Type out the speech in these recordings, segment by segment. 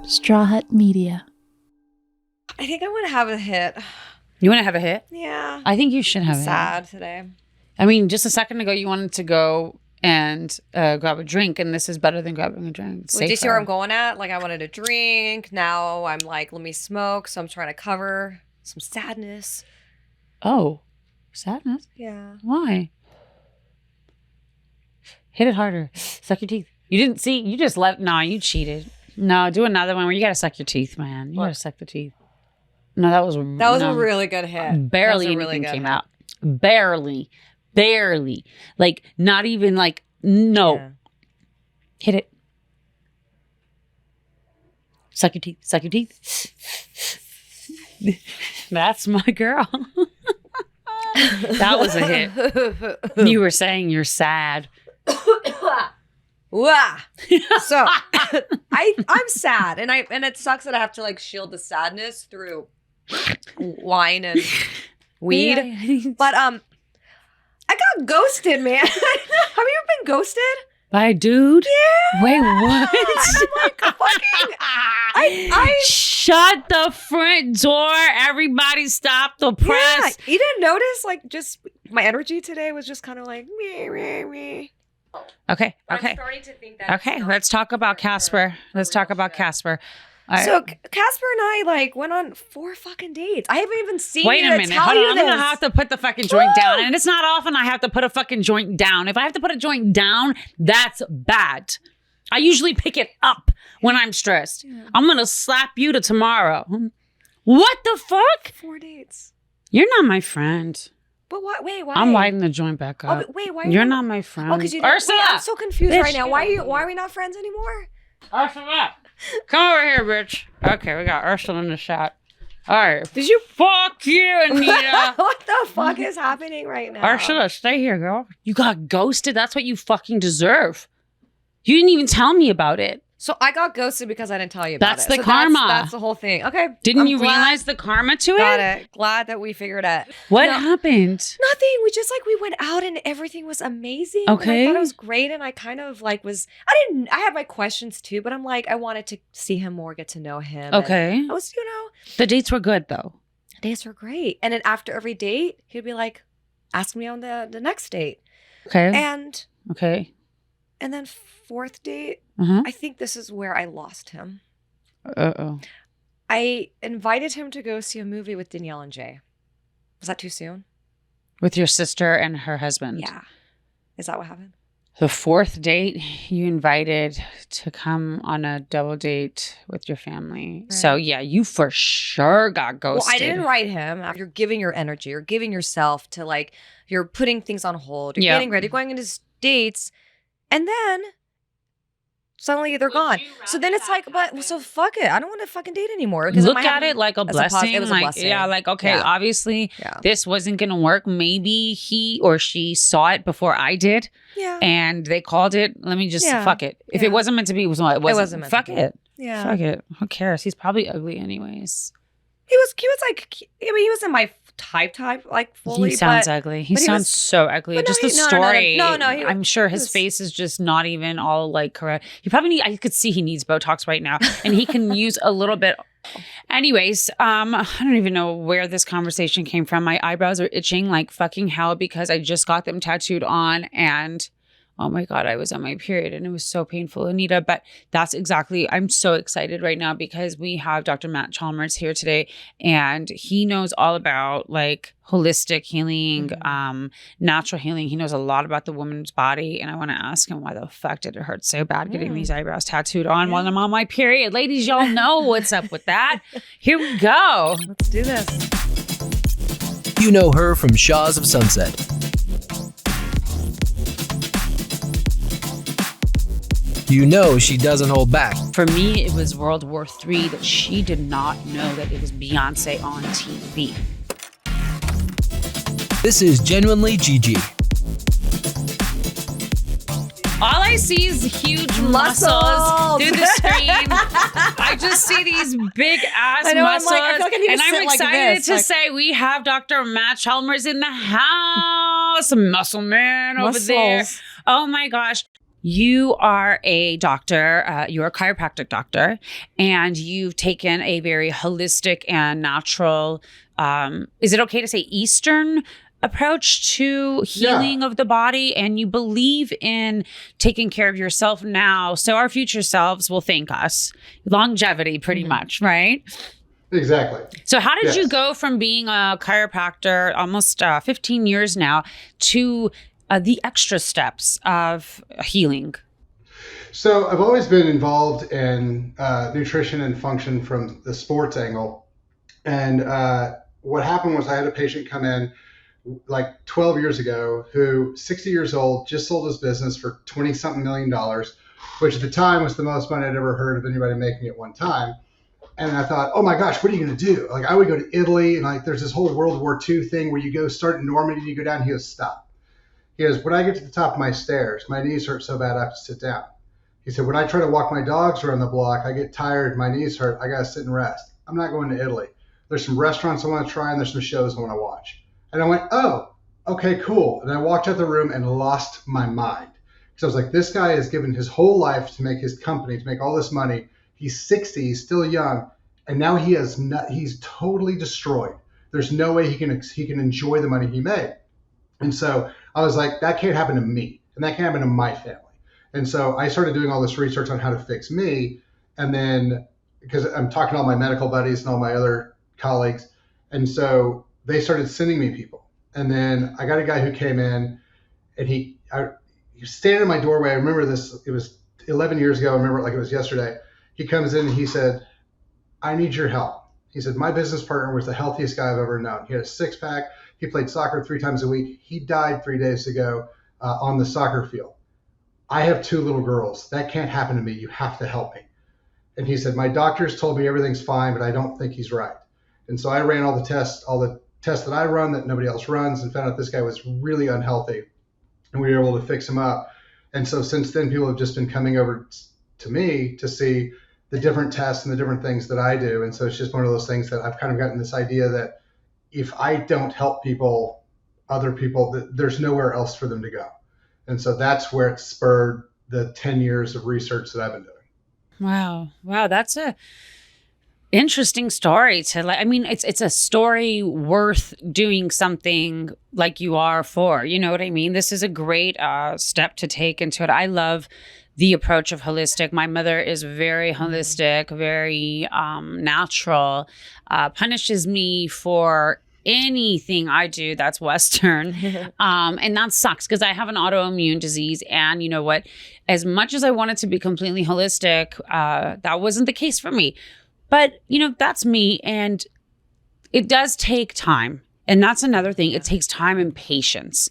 Straw Hut Media. I think I want to have a hit. You want to have a hit? Yeah. I think you should have a hit. Sad today. I mean, just a second ago, you wanted to go and grab a drink, and this is better than grabbing a drink. Well, do you see where I'm going at? Like, I wanted a drink. Now I'm like, let me smoke. So I'm trying to cover some sadness. Oh, sadness? Yeah. Why? Hit it harder. Suck your teeth. You didn't see. You just let. No, you cheated. No, do another one where you got to suck your teeth, man. You got to suck the teeth. No, that was a really good hit. Barely anything really came out. Barely. Like, not even like, no. Yeah. Hit it. Suck your teeth. Suck your teeth. That's my girl. That was a hit. You were saying you're sad. So I'm sad, and it sucks that I have to like shield the sadness through wine and weed. Yeah. But I got ghosted, man. Have you ever been ghosted? By a dude? Yeah. Wait, what? I'm like, fucking. I shut the front door. Everybody stop the press. Yeah, you didn't notice? Like, just my energy today was just kind of like me. Okay. I'm starting to think that. Okay, let's talk about Casper. Let's talk about Casper. So Casper and I like went on 4 fucking dates. I haven't even seen. Wait a minute. Hold on. I'm gonna have to put the fucking joint down, and it's not often I have to put a fucking joint down. If I have to put a joint down, that's bad. I usually pick it up when I'm stressed. Yeah. I'm gonna slap you to tomorrow. What the fuck? 4 dates. You're not my friend. But why? Wait, why? I'm lighting the joint back up. Oh, wait, why? You're not my friend. Oh, because you. Ursula, I'm so confused right now. Why are we not friends anymore? Ursula, come over here, bitch. Okay, we got Ursula in the shot. All right. Did you fuck you, Anita? What the fuck is happening right now? Ursula, stay here, girl. You got ghosted. That's what you fucking deserve. You didn't even tell me about it. So I got ghosted because I didn't tell you about That's it. the karma. That's the whole thing. Okay. Didn't you realize the karma to it? Got it. Glad that we figured it. What happened? Nothing. We went out and everything was amazing. Okay. And I thought it was great. And I kind of like I had my questions too, but I'm like, I wanted to see him more, get to know him. Okay. And I was, The dates were good though. Dates were great. And then after every date, he'd be like, ask me on the next date. Okay. And then 4th date, I think this is where I lost him. Uh-oh. I invited him to go see a movie with Danielle and Jay. Was that too soon? With your sister and her husband? Yeah. Is that what happened? The 4th date, you invited to come on a double date with your family. Right. So, yeah, you for sure got ghosted. Well, I didn't write him. You're giving your energy. You're giving yourself to, like, you're putting things on hold. You're getting ready, going into dates. And then suddenly they're gone. So then it's like, so fuck it. I don't want to fucking date anymore. Look at it like a blessing. It was a blessing. Yeah, like, okay, obviously this wasn't going to work. Maybe he or she saw it before I did. Yeah. And they called it. Let me just fuck it. If it wasn't meant to be, it wasn't meant fuck to be. It. Yeah. Fuck it. Who cares? He's probably ugly anyways. He was like, I mean, he was in my type, like fully. He sounds ugly. He sounds so ugly. Just the story. No. I'm sure his face is just not even all like correct. He probably I could see he needs Botox right now, and he can use a little bit. Anyways, I don't even know where this conversation came from. My eyebrows are itching like fucking hell because I just got them tattooed on, and oh my God, I was on my period and it was so painful, Anita. But I'm so excited right now because we have Dr. Matt Chalmers here today, and he knows all about like holistic healing, natural healing. He knows a lot about the woman's body. And I want to ask him, why the fuck did it hurt so bad getting these eyebrows tattooed on while I'm on my period? Ladies, y'all know what's up with that. Here we go. Let's do this. You know her from Shaws of Sunset. You know she doesn't hold back. For me, it was World War III that she did not know that it was Beyonc on TV. This is Genuinely Gigi. All I see is huge muscles through the screen. I just see these big ass muscles. I'm excited to say we have Dr. Matt Chalmers in the house. Muscle man over there. Oh my gosh. you are a doctor, you're a chiropractic doctor, and you've taken a very holistic and natural, is it okay to say Eastern approach to healing of the body, and you believe in taking care of yourself now so our future selves will thank us. Longevity, pretty much, right? Exactly. So how did you go from being a chiropractor almost 15 years now to the extra steps of healing? So I've always been involved in nutrition and function from the sports angle. And what happened was I had a patient come in like 12 years ago who 60 years old, just sold his business for 20 something $million, which at the time was the most money I'd ever heard of anybody making at one time. And I thought, oh my gosh, what are you going to do? Like I would go to Italy and like there's this whole World War II thing where you go start in Normandy, you go down, he goes, stop. He goes, when I get to the top of my stairs, my knees hurt so bad I have to sit down. He said, when I try to walk my dogs around the block, I get tired, my knees hurt, I got to sit and rest. I'm not going to Italy. There's some restaurants I want to try and there's some shows I want to watch. And I went, oh, okay, cool. And I walked out the room and lost my mind. So I was like, this guy has given his whole life to make his company, to make all this money. He's 60, he's still young. And now he's totally destroyed. There's no way he can enjoy the money he made. And so I was like, that can't happen to me. And that can't happen to my family. And so I started doing all this research on how to fix me. And then, because I'm talking to all my medical buddies and all my other colleagues. And so they started sending me people. And then I got a guy who came in and he was standing in my doorway. I remember this, it was 11 years ago. I remember it like it was yesterday. He comes in and he said, I need your help. He said, my business partner was the healthiest guy I've ever known. He had a six pack. He played soccer 3 times a week. He died 3 days ago on the soccer field. I have 2 little girls. That can't happen to me. You have to help me. And he said, my doctors told me everything's fine, but I don't think he's right. And so I ran all the tests that I run that nobody else runs, and found out this guy was really unhealthy. And we were able to fix him up. And so since then, people have just been coming over to me to see the different tests and the different things that I do. And so it's just one of those things that I've kind of gotten this idea that if I don't help people, other people, there's nowhere else for them to go. And so that's where it spurred the 10 years of research that I've been doing. Wow. That's a interesting story it's a story worth doing something like you are for, you know what I mean? This is a great step to take into it. I love the approach of holistic. My mother is very holistic, very natural, punishes me for anything I do that's Western. And that sucks because I have an autoimmune disease. And you know what? As much as I wanted to be completely holistic, that wasn't the case for me. But, you know, that's me. And it does take time. And that's another thing. It takes time and patience.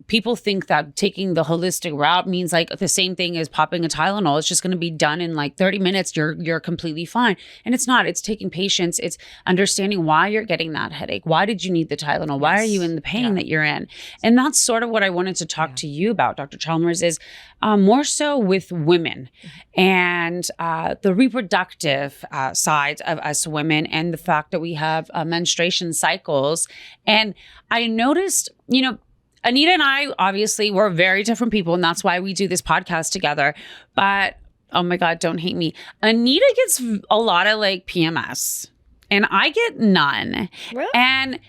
People think that taking the holistic route means like the same thing as popping a Tylenol. It's just going to be done in like 30 minutes. You're completely fine. And it's not. It's taking patience. It's understanding why you're getting that headache. Why did you need the Tylenol? Why are you in the pain that you're in? And that's sort of what I wanted to talk to you about, Dr. Chalmers, is more so with women and the reproductive sides of us women and the fact that we have menstruation cycles. And I noticed, you know, Anita and I, obviously, we're very different people, and that's why we do this podcast together. But, oh my God, don't hate me. Anita gets a lot of like PMS, and I get none. Really? And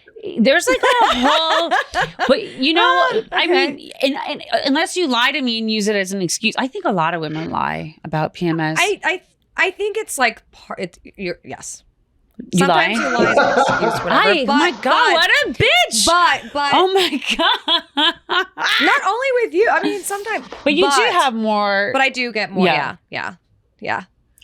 there's like a whole, but you know, okay. I mean, and unless you lie to me and use it as an excuse, I think a lot of women lie about PMS. I think it's like yes. Sometimes you lie as an excuse, whatever. Oh my God, what a bitch! But oh my God, not only with you. I mean, sometimes, but you do have more. But I do get more. Yeah.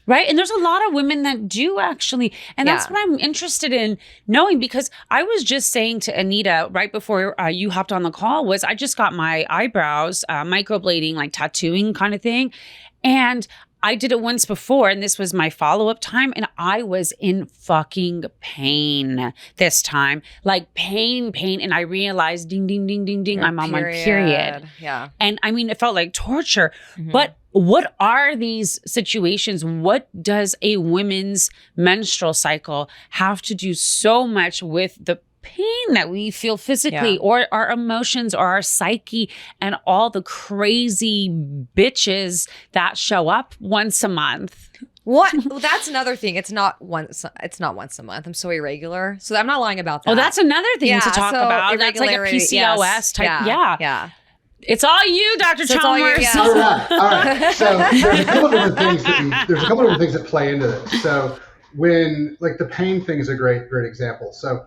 Right. And there's a lot of women that do actually. And that's what I'm interested in knowing, because I was just saying to Anita right before you hopped on the call was I just got my eyebrows microblading, like tattooing kind of thing. And I did it once before, and this was my follow-up time, and I was in fucking pain this time. Like pain. And I realized, ding, ding, ding, ding, ding, I'm on my period. Yeah. And I mean, it felt like torture. Mm-hmm. But what are these situations? What does a women's menstrual cycle have to do so much with the pain that we feel physically or our emotions or our psyche and all the crazy bitches that show up once a month. What? Well, that's another thing. It's not once a month. I'm so irregular. So I'm not lying about that. Oh, that's another thing to talk about. That's like a PCOS type. Yeah. It's all you, Dr. So it's all you, Chalmers. All right. So there's a couple different things that play into this. So when, like, the pain thing is a great example. So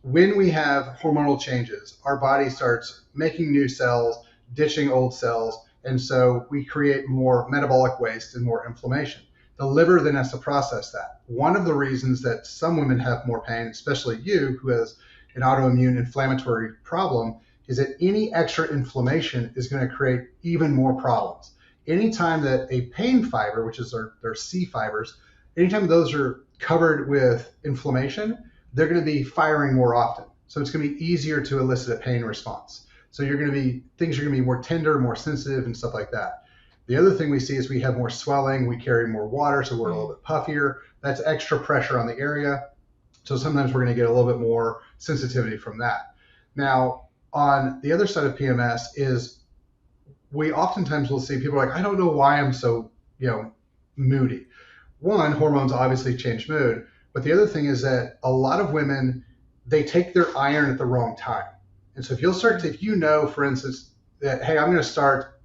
when we have hormonal changes, our body starts making new cells, ditching old cells, and so we create more metabolic waste and more inflammation. The liver then has to process that. One of the reasons that some women have more pain, especially you who has an autoimmune inflammatory problem, is that any extra inflammation is going to create even more problems. Anytime that a pain fiber, which is their C fibers, anytime those are covered with inflammation, they're going to be firing more often. So it's going to be easier to elicit a pain response. So things are going to be more tender, more sensitive, and stuff like that. The other thing we see is we have more swelling, we carry more water, so we're a little bit puffier. That's extra pressure on the area. So sometimes we're going to get a little bit more sensitivity from that. Now, on the other side of PMS is we oftentimes will see people like, I don't know why I'm so, moody. One, hormones obviously change mood, but the other thing is that a lot of women, they take their iron at the wrong time. And so if you know, for instance, that, hey, I'm going to start,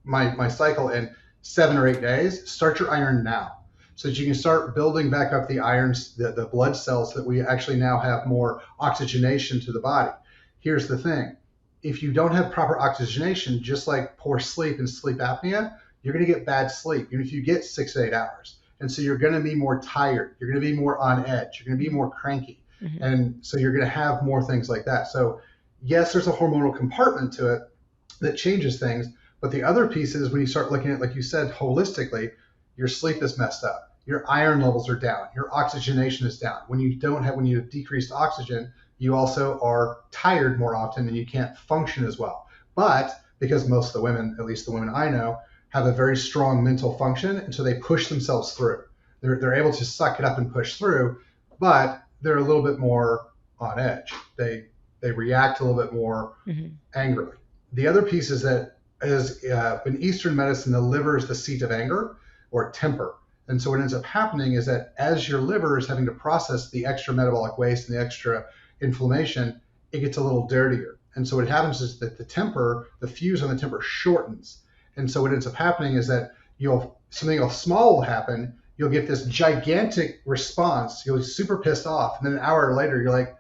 my cycle in 7 or 8 days, start your iron now so that you can start building back up the irons, the blood cells, so that we actually now have more oxygenation to the body. Here's the thing. If you don't have proper oxygenation, just like poor sleep and sleep apnea, you're going to get bad sleep, even if you get 6 to 8 hours. And so you're going to be more tired. You're going to be more on edge. You're going to be more cranky. Mm-hmm. And so you're going to have more things like that. So yes, there's a hormonal compartment to it that changes things. But the other piece is when you start looking at, like you said, holistically, your sleep is messed up. Your iron levels are down. Your oxygenation is down. When you have decreased oxygen, you also are tired more often and you can't function as well. But because most of the women, at least the women I know, have a very strong mental function, and so they push themselves through. They're able to suck it up and push through, but they're a little bit more on edge. They react a little bit more angrily. The other piece is that in Eastern medicine, the liver is the seat of anger or temper. And so what ends up happening is that as your liver is having to process the extra metabolic waste and the extra inflammation, it gets a little dirtier. And so what happens is that the fuse on the temper shortens. And so what ends up happening is that something small will happen. You'll get this gigantic response. You'll be super pissed off. And then an hour later, you're like,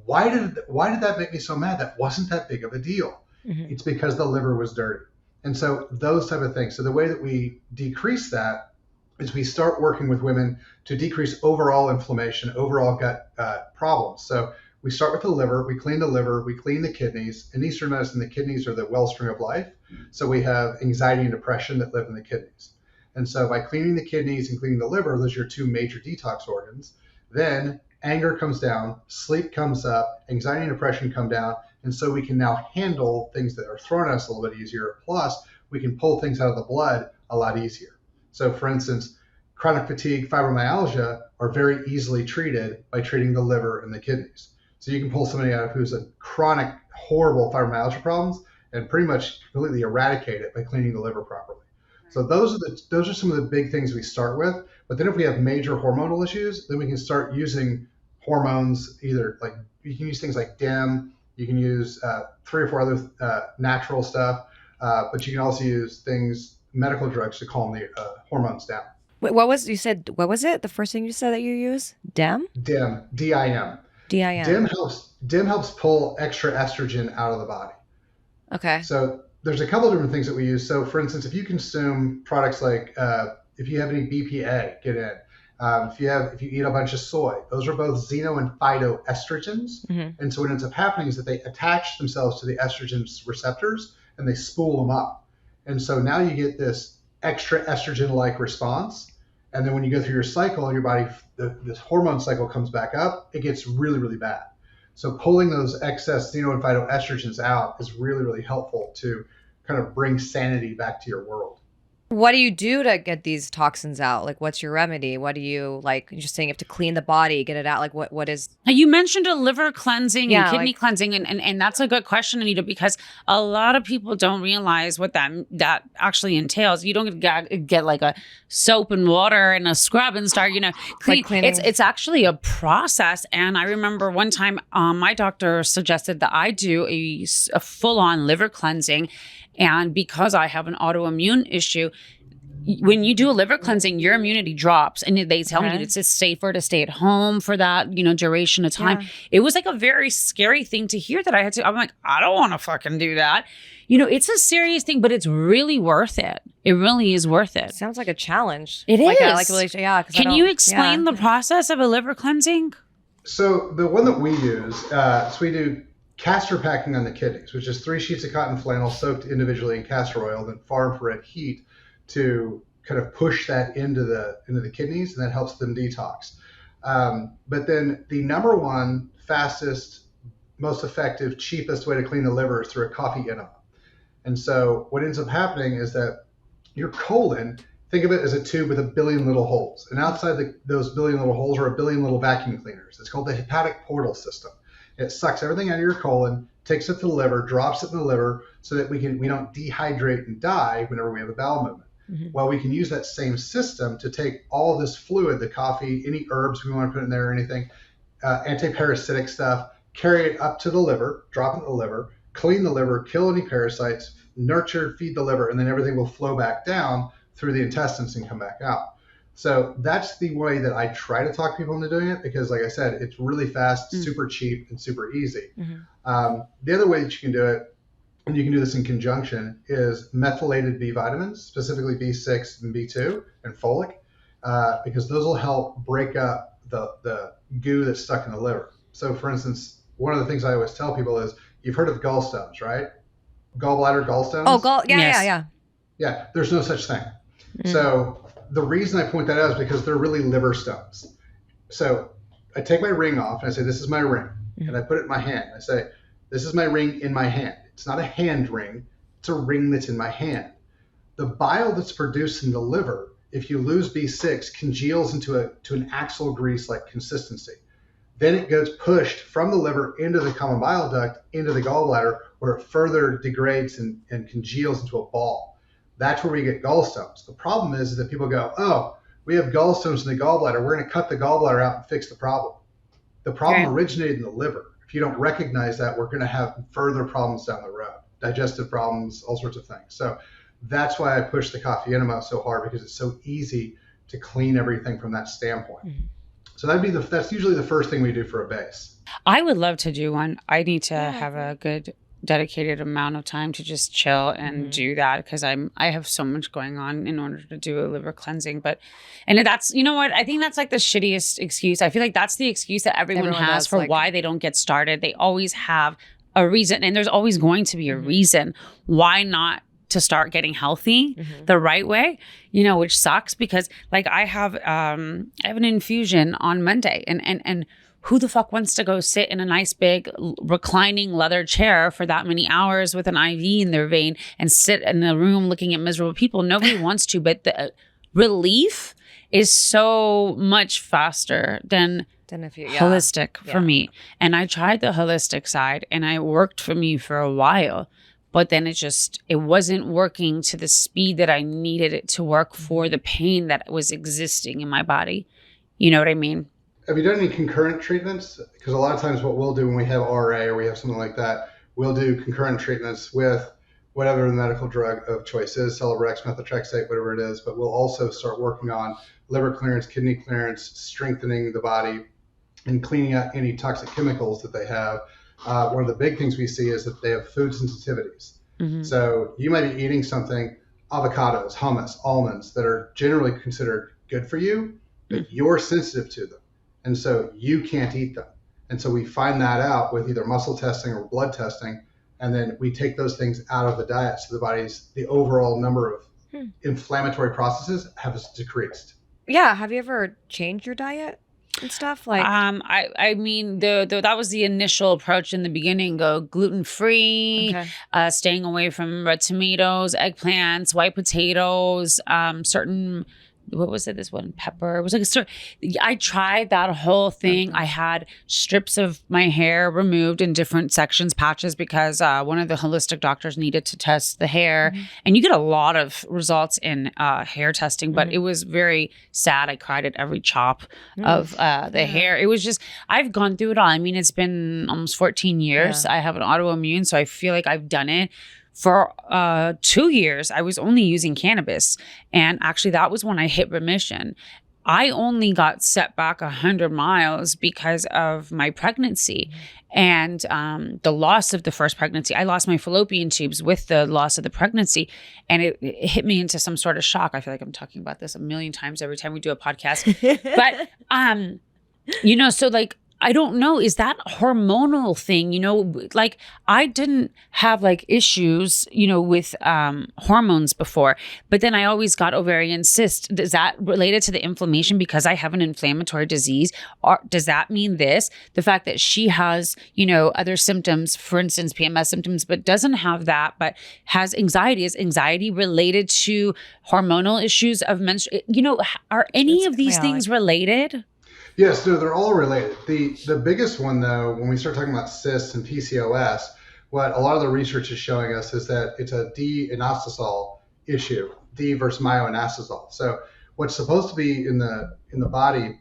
why did that make me so mad? That wasn't that big of a deal. Mm-hmm. It's because the liver was dirty. And so those type of things. So the way that we decrease that is we start working with women to decrease overall inflammation, overall gut problems. So we start with the liver, we clean the kidneys. In Eastern medicine, the kidneys are the wellspring of life. So we have anxiety and depression that live in the kidneys. And so by cleaning the kidneys and cleaning the liver, those are your two major detox organs. Then anger comes down, sleep comes up, anxiety and depression come down. And so we can now handle things that are thrown at us a little bit easier. Plus, we can pull things out of the blood a lot easier. So for instance, chronic fatigue, fibromyalgia are very easily treated by treating the liver and the kidneys. So you can pull somebody out who's a chronic, horrible fibromyalgia problems and pretty much completely eradicate it by cleaning the liver properly. So those are some of the big things we start with. But then if we have major hormonal issues, then we can start using hormones, either like you can use things like DEM, you can use 3 or 4 other natural stuff, but you can also use medical drugs to calm the hormones down. Wait, what was it? The first thing you said that you use? DEM? DEM, D-I-M. D-I-M. DEM helps pull extra estrogen out of the body. Okay. So there's a couple of different things that we use. So for instance, if you consume products like, if you have any BPA, get in. If you eat a bunch of soy, those are both xeno and phytoestrogens. Mm-hmm. And so what ends up happening is that they attach themselves to the estrogen receptors and they spool them up. And so now you get this extra estrogen-like response. And then when you go through your cycle, your body, this hormone cycle comes back up, it gets really, really bad. So pulling those excess xeno and phytoestrogens out is really, really helpful to kind of bring sanity back to your world. What do you do to get these toxins out? Like, what's your remedy? What do you like? You're just saying you have to clean the body, get it out. Like, what is? You mentioned a liver cleansing and kidney like, cleansing, and that's a good question, Anita, because a lot of people don't realize what that actually entails. You don't get like a soap and water and a scrub and start, clean. Like cleaning. It's actually a process. And I remember one time my doctor suggested that I do a full-on liver cleansing. And because I have an autoimmune issue, when you do a liver cleansing, your immunity drops. And they tell me it's just safer to stay at home for that, duration of time. Yeah. It was like a very scary thing to hear that I'm like, I don't want to fucking do that. It's a serious thing, but it's really worth it. It really is worth it. Sounds like a challenge. It is. Yeah. Can you explain the process of a liver cleansing? So the one that we use, so we do castor packing on the kidneys, which is 3 sheets of cotton flannel soaked individually in castor oil, then far infrared heat to kind of push that into the kidneys, and that helps them detox. But then the number one fastest, most effective, cheapest way to clean the liver is through a coffee enema. And so what ends up happening is that your colon, think of it as a tube with a billion little holes. And outside those billion little holes are a billion little vacuum cleaners. It's called the hepatic portal system. It sucks everything out of your colon, takes it to the liver, drops it in the liver so that we don't dehydrate and die whenever we have a bowel movement. Mm-hmm. Well, we can use that same system to take all this fluid, the coffee, any herbs we want to put in there or anything, anti-parasitic stuff, carry it up to the liver, drop it in the liver, clean the liver, kill any parasites, nurture, feed the liver, and then everything will flow back down through the intestines and come back out. So that's the way that I try to talk people into doing it because, like I said, it's really fast, super cheap, and super easy. Mm-hmm. The other way that you can do it, and you can do this in conjunction, is methylated B vitamins, specifically B6 and B2 and folic, because those will help break up the goo that's stuck in the liver. So, for instance, one of the things I always tell people is, you've heard of gallstones, right? Gallbladder, gallstones? Oh, yeah. Yeah, there's no such thing. Mm-hmm. So the reason I point that out is because they're really liver stones. So I take my ring off and I say, this is my ring. Mm-hmm. And I put it in my hand. I say, this is my ring in my hand. It's not a hand ring. It's a ring that's in my hand. The bile that's produced in the liver, if you lose B6, congeals into an axle grease-like consistency. Then it gets pushed from the liver into the common bile duct, into the gallbladder, where it further degrades and congeals into a ball. That's where we get gallstones. The problem is that people go, oh, we have gallstones in the gallbladder. We're going to cut the gallbladder out and fix the problem. The problem originated in the liver. If you don't recognize that, we're going to have further problems down the road, digestive problems, all sorts of things. So that's why I push the coffee enema so hard, because it's so easy to clean everything from that standpoint. Mm-hmm. So that's usually the first thing we do for a base. I would love to do one. I need to have a good dedicated amount of time to just chill and do that, because I have so much going on in order to do a liver cleansing. And that's, you know what, I think that's like the shittiest excuse. I feel like that's the excuse that everyone has for why they don't get started. They always have a reason, and there's always going to be a reason why not to start getting healthy the right way, which sucks, because like I have an infusion on Monday, and who the fuck wants to go sit in a nice big reclining leather chair for that many hours with an IV in their vein and sit in a room looking at miserable people? Nobody wants to, but the relief is so much faster than holistic for me. And I tried the holistic side, and it worked for me for a while, but then it wasn't working to the speed that I needed it to work for the pain that was existing in my body. You know what I mean? Have you done any concurrent treatments? Because a lot of times what we'll do when we have RA or we have something like that, we'll do concurrent treatments with whatever the medical drug of choice is, Celebrex, methotrexate, whatever it is. But we'll also start working on liver clearance, kidney clearance, strengthening the body, and cleaning out any toxic chemicals that they have. One of the big things we see is that they have food sensitivities. Mm-hmm. So you might be eating something, avocados, hummus, almonds, that are generally considered good for you, but you're sensitive to them. And so you can't eat them. And so we find that out with either muscle testing or blood testing. And then we take those things out of the diet. So the overall number of inflammatory processes have decreased. Yeah. Have you ever changed your diet? and stuff? Like, I mean, that was the initial approach in the beginning. Go gluten-free, staying away from red tomatoes, eggplants, white potatoes, certain. What was it? This one, pepper. It was like I tried that whole thing. I had strips of my hair removed in different sections, patches, because one of the holistic doctors needed to test the hair. And you get a lot of results in hair testing, but it was very sad. I cried at every chop of the hair. It was just, I've gone through it all. I mean, it's been almost 14 years. I have an autoimmune, so I feel like I've done it. For 2 years, I was only using cannabis. And actually, that was when I hit remission. I only got set back 100 miles because of my pregnancy and the loss of the first pregnancy. I lost my fallopian tubes with the loss of the pregnancy, and it hit me into some sort of shock. I feel like I'm talking about this a million times every time we do a podcast. But, so like, I don't know, is that hormonal thing, like I didn't have like issues, with hormones before, but then I always got ovarian cysts. Is that related to the inflammation because I have an inflammatory disease? Or does that mean this? The fact that she has, other symptoms, for instance, PMS symptoms, but doesn't have that, but has anxiety. Is anxiety related to hormonal issues of menstrual? Are any of these things related? Yes, no, they're all related. The biggest one, though, when we start talking about cysts and PCOS, what a lot of the research is showing us is that it's a D-inositol issue, D versus myoinositol. So what's supposed to be in the body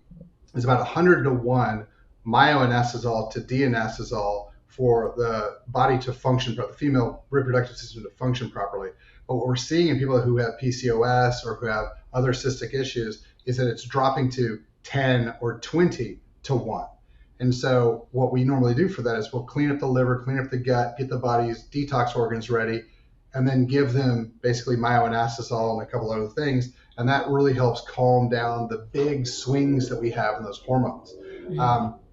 is about 100 to 1 myoinositol to D-inositol for the body to function, the female reproductive system to function properly. But what we're seeing in people who have PCOS or who have other cystic issues is that it's dropping to 10 or 20 to 1. And so what we normally do for that is we'll clean up the liver, clean up the gut, get the body's detox organs ready, and then give them basically myoinositol and a couple other things. And that really helps calm down the big swings that we have in those hormones.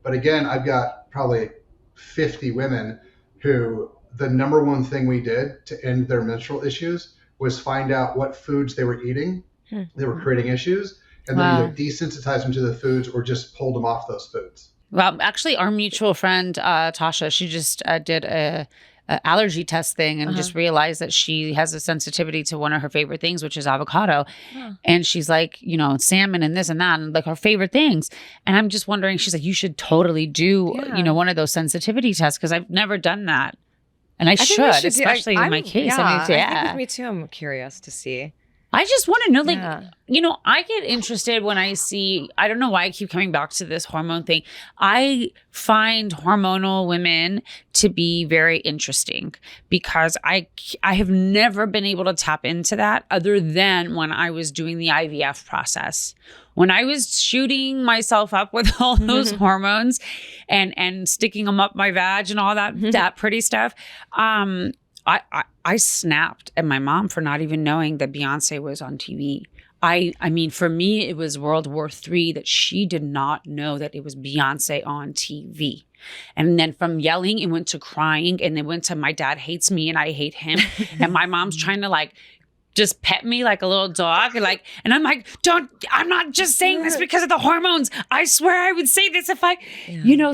But again, I've got probably 50 women who the number one thing we did to end their menstrual issues was find out what foods they were eating that were creating issues, and then either desensitize them to the foods or just pulled them off those foods. Well, actually, our mutual friend, Tasha, she just did a allergy test thing and just realized that she has a sensitivity to one of her favorite things, which is avocado. And she's like, salmon and this and that, and like her favorite things. And I'm just wondering, she's like, you should totally do, one of those sensitivity tests, because I've never done that. And I should especially in my case. I think me too. I'm curious to see. I just want to know, I get interested when I see, I don't know why I keep coming back to this hormone thing. I find hormonal women to be very interesting because I have never been able to tap into that other than when I was doing the IVF process. When I was shooting myself up with all those hormones and sticking them up my vag and all that pretty stuff, I snapped at my mom for not even knowing that Beyonc was on TV. I mean, for me, it was World War III that she did not know that it was Beyonc on TV. And then from yelling, it went to crying, and it went to my dad hates me and I hate him. And my mom's trying to just pet me like a little dog. And I'm like, I'm not just saying this because of the hormones. I swear I would say this if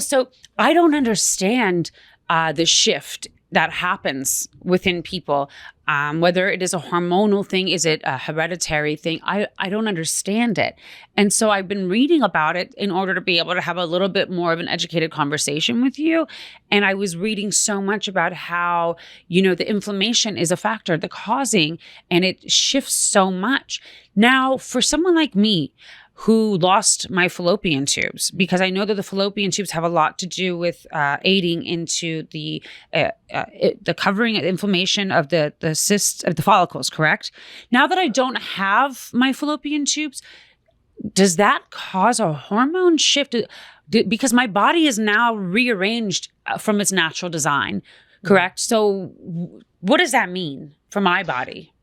so I don't understand the shift that happens within people, whether it is a hormonal thing, is it a hereditary thing? I don't understand it. And so I've been reading about it in order to be able to have a little bit more of an educated conversation with you. And I was reading so much about how, the inflammation is a factor, the causing, and it shifts so much. Now, for someone like me, who lost my fallopian tubes, because I know that the fallopian tubes have a lot to do with aiding into the covering of inflammation of the cysts of the follicles, correct? Now that I don't have my fallopian tubes, does that cause a hormone shift? Because my body is now rearranged from its natural design, correct? So what does that mean for my body?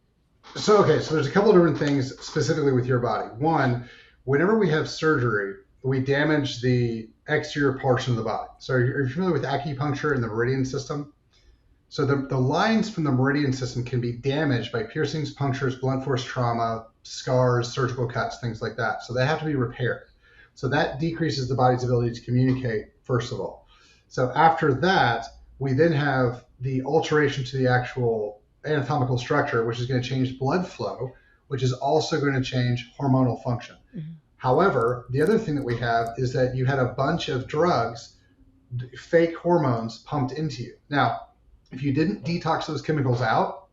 So there's a couple of different things specifically with your body. One, whenever we have surgery, we damage the exterior portion of the body. So are you familiar with acupuncture and the meridian system? So the lines from the meridian system can be damaged by piercings, punctures, blunt force trauma, scars, surgical cuts, things like that. So they have to be repaired. So that decreases the body's ability to communicate, first of all. So after that, we then have the alteration to the actual anatomical structure, which is going to change blood flow, which is also going to change hormonal function. Mm-hmm. However, the other thing that we have is that you had a bunch of drugs, fake hormones pumped into you. Now, if you didn't detox those chemicals out,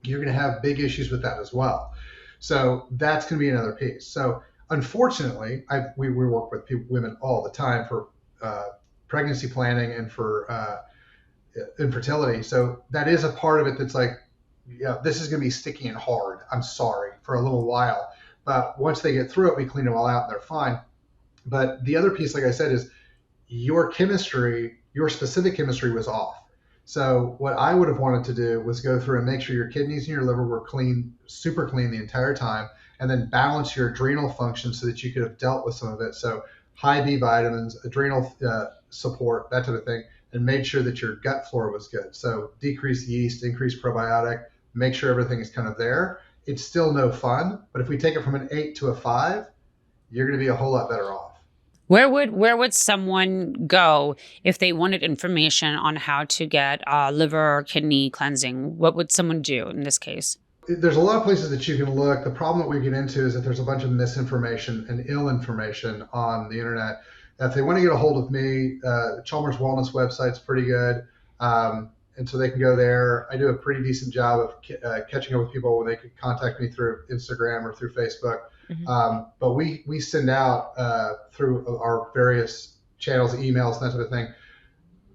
you're going to have big issues with that as well. So that's going to be another piece. So unfortunately, we work with women all the time for pregnancy planning and for infertility. So that is a part of it that's like, yeah, this is going to be sticky and hard. I'm sorry, for a little while. But once they get through it, we clean them all out and they're fine. But the other piece, like I said, is your chemistry, your specific chemistry was off. So what I would have wanted to do was go through and make sure your kidneys and your liver were clean, super clean the entire time, and then balance your adrenal function so that you could have dealt with some of it. So high B vitamins, adrenal support, that type of thing, and made sure that your gut flora was good. So decrease yeast, increase probiotic, make sure everything is kind of there. It's still no fun, but if we take it from an 8 to a 5, you're going to be a whole lot better off. Where would someone go if they wanted information on how to get liver or kidney cleansing? What would someone do in this case? There's a lot of places that you can look. The problem that we get into is that there's a bunch of misinformation and ill information on the internet. If they want to get a hold of me, Chalmers Wellness website's pretty good. And so they can go there. I do a pretty decent job of catching up with people when they could contact me through Instagram or through Facebook. Mm-hmm. But we send out through our various channels, emails, and that sort of thing,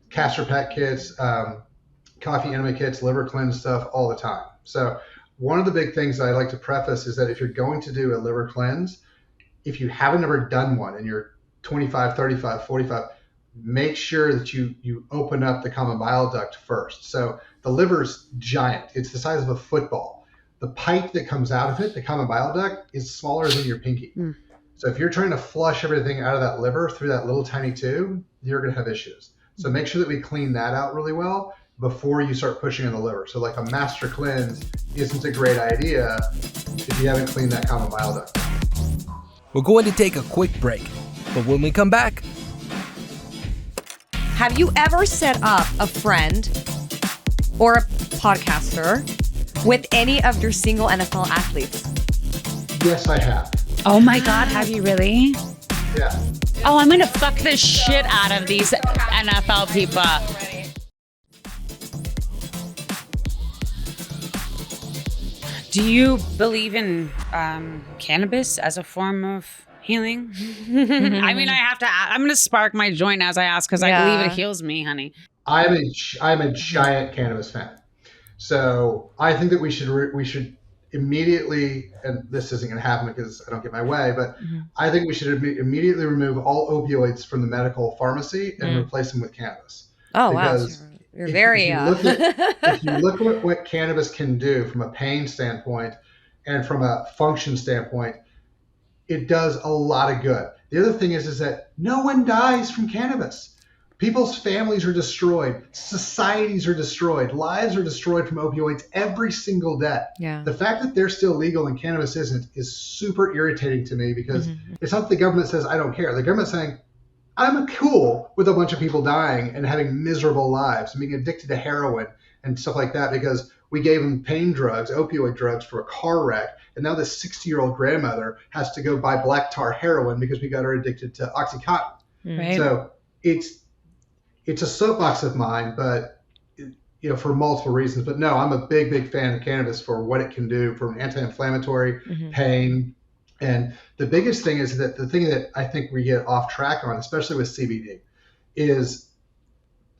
castor pet kits, coffee enema kits, liver cleanse stuff all the time. So one of the big things that I like to preface is that if you're going to do a liver cleanse, if you haven't ever done one and you're 25, 35, 45, make sure that you open up the common bile duct first. So the liver's giant. It's the size of a football. The pipe that comes out of it, the common bile duct, is smaller than your pinky. Mm. So if you're trying to flush everything out of that liver through that little tiny tube, you're going to have issues. So make sure that we clean that out really well before you start pushing on the liver. So like a master cleanse isn't a great idea if you haven't cleaned that common bile duct. We're going to take a quick break, but when we come back... Have you ever set up a friend or a podcaster with any of your single NFL athletes? Yes, I have. Oh my God, have you really? Yeah. Oh, I'm going to fuck the shit out of these NFL people. Do you believe in cannabis as a form of healing? I mean, I have to. I'm going to spark my joint as I ask because I believe it heals me, honey. I'm a giant cannabis fan, so I think that we should immediately, and this isn't going to happen because I don't get my way, but I think we should immediately remove all opioids from the medical pharmacy and replace them with cannabis. Oh, because wow. You're very... If you look at what cannabis can do from a pain standpoint and from a function standpoint, it does a lot of good. The other thing is that no one dies from cannabis. People's families are destroyed. Societies are destroyed. Lives are destroyed from opioids every single day. Yeah. The fact that they're still legal and cannabis isn't is super irritating to me because it's not the government says, I don't care. The government's saying, I'm cool with a bunch of people dying and having miserable lives and being addicted to heroin and stuff like that because we gave them pain drugs, opioid drugs for a car wreck. And now this 60-year-old grandmother has to go buy black tar heroin because we got her addicted to Oxycontin. Right. So it's a soapbox of mine, but for multiple reasons. But no, I'm a big fan of cannabis for what it can do for anti-inflammatory, pain. And the biggest thing is that the thing that I think we get off track on, especially with CBD, is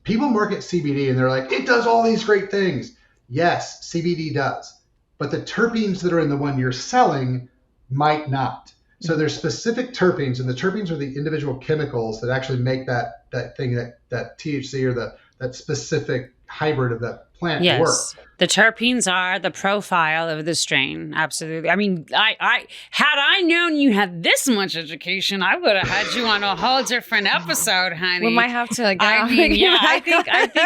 people market CBD and they're like, it does all these great things. Yes, CBD does. But the terpenes that are in the one you're selling might not. So there's specific terpenes, and the terpenes are the individual chemicals that actually make that thing, that THC or that specific hybrid of that plant Yes. work. The terpenes are the profile of the strain. Absolutely. I mean, I had I known you had this much education, I would have had you on a whole different episode, honey. We might have to. I think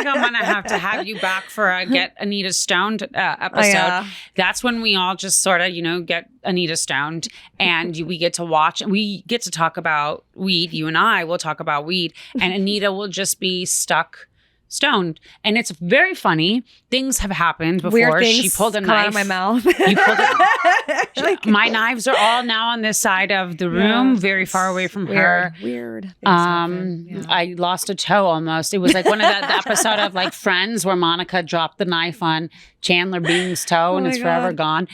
I'm gonna have you back for a Get Anita Stoned episode. Oh, yeah. That's when we all just sort of, get Anita stoned, and we get to watch and we get to talk about weed. You and I will talk about weed, and Anita will just be stuck stoned. And it's very funny. Things have happened before. Weird things she pulled a come knife out of my mouth. You pulled it. My knives are all now on this side of the room, very far away from her. Weird. Things happen. Yeah. I lost a toe almost. It was like one of the episode of like Friends where Monica dropped the knife on Chandler Bing's toe and it's forever gone.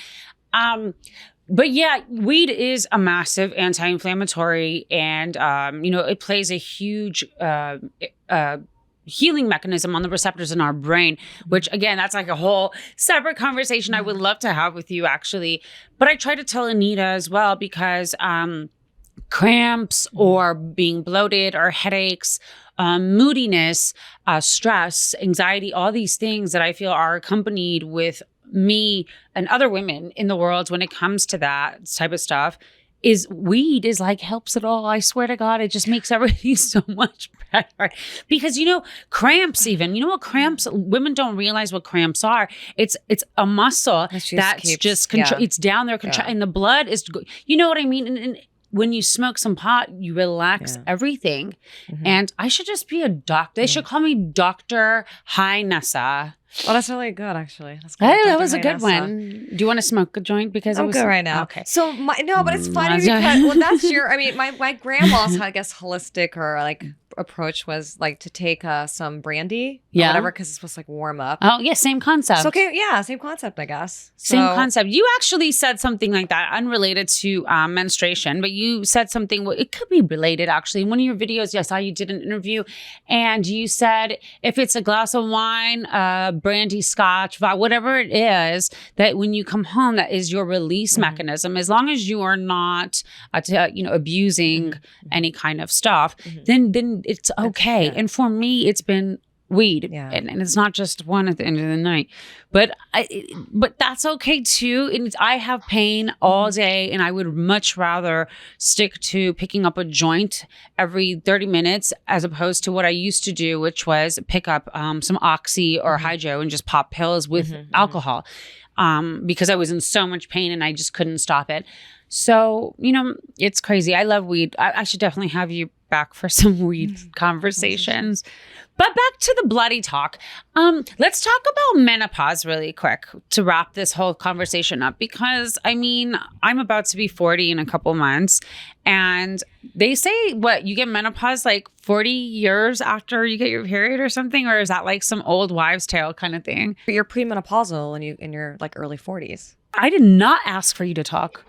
But yeah, weed is a massive anti-inflammatory, and it plays a huge healing mechanism on the receptors in our brain, which again, that's like a whole separate conversation I would love to have with you actually. But I try to tell Anita as well, because cramps or being bloated or headaches, moodiness, stress, anxiety, all these things that I feel are accompanied with me and other women in the world when it comes to that type of stuff, is weed is like helps it all. I swear to God, it just makes everything so much better. Because cramps even, what cramps, women don't realize what cramps are. It's a muscle that's just control. It's down there, and the blood is, you know what I mean? And when you smoke some pot, you relax everything. Mm-hmm. And I should just be a doctor. They should call me Dr. High Nessa. Oh, that's really good, actually. That's good. Hey, that was a good one. Do you want to smoke a joint? Because I'm good right now. Okay. So but it's funny because that's my grandma's, I guess, holistic or like approach was like to take some brandy, or whatever, because it's supposed to like warm up. Oh yeah, same concept. So, okay, yeah, same concept, I guess. Same concept. You actually said something like that, unrelated to menstruation, but you said something. It could be related actually. In one of your videos, I saw you did an interview, and you said if it's a glass of wine, brandy, scotch, whatever it is, that when you come home, that is your release mechanism. As long as you are not, abusing any kind of stuff, then it's okay. And for me, it's been weed, and it's not just one at the end of the night, but that's okay too. And I have pain all day, and I would much rather stick to picking up a joint every 30 minutes as opposed to what I used to do, which was pick up some Oxy or Hydro and just pop pills with alcohol, because I was in so much pain and I just couldn't stop it. So, it's crazy. I love weed. I should definitely have you back for some weed conversations. But back to the bloody talk. Let's talk about menopause really quick to wrap this whole conversation up, because I'm about to be 40 in a couple months, and they say you get menopause like 40 years after you get your period or something, or is that like some old wives' tale kind of thing? But you're premenopausal and in your like early 40s. I did not ask for you to talk.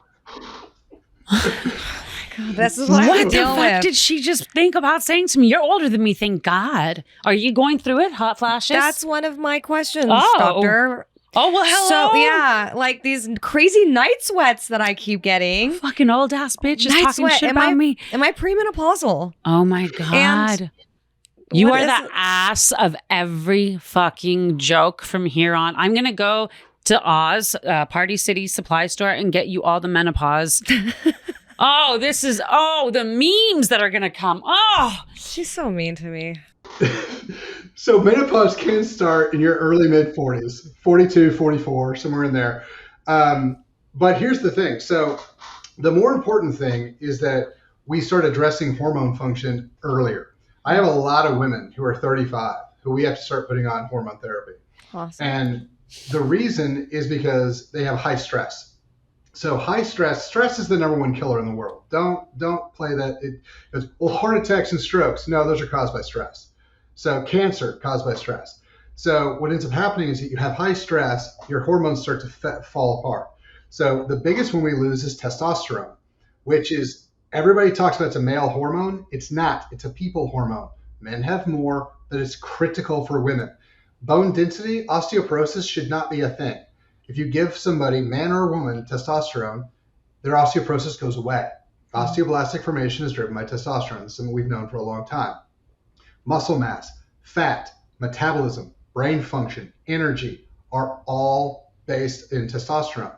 God, this is what the fuck did she just think about saying to me? You're older than me, thank God. Are you going through it? Hot flashes? That's one of my questions, doctor. Oh, well, hello. So, yeah, like these crazy night sweats that I keep getting. Fucking old ass bitch is talking shit about me. Am I premenopausal? Oh, my God. You are the ass of every fucking joke from here on. I'm going to go to Oz, Party City Supply Store, and get you all the menopause. The memes that are going to come. Oh, she's so mean to me. So menopause can start in your early mid 40s, 42, 44, somewhere in there. But here's the thing. So the more important thing is that we start addressing hormone function earlier. I have a lot of women who are 35 who we have to start putting on hormone therapy. Awesome. And the reason is because they have high stress. So high stress is the number one killer in the world. Don't play that. It goes, well, heart attacks and strokes. No, those are caused by stress. So cancer caused by stress. So what ends up happening is that you have high stress, your hormones start to fall apart. So the biggest one we lose is testosterone, which is, everybody talks about it's a male hormone. It's not. It's a people hormone. Men have more, but it's critical for women. Bone density, osteoporosis should not be a thing. If you give somebody, man or woman, testosterone, their osteoporosis goes away. Osteoblastic formation is driven by testosterone. This is something we've known for a long time. Muscle mass, fat, metabolism, brain function, energy are all based in testosterone.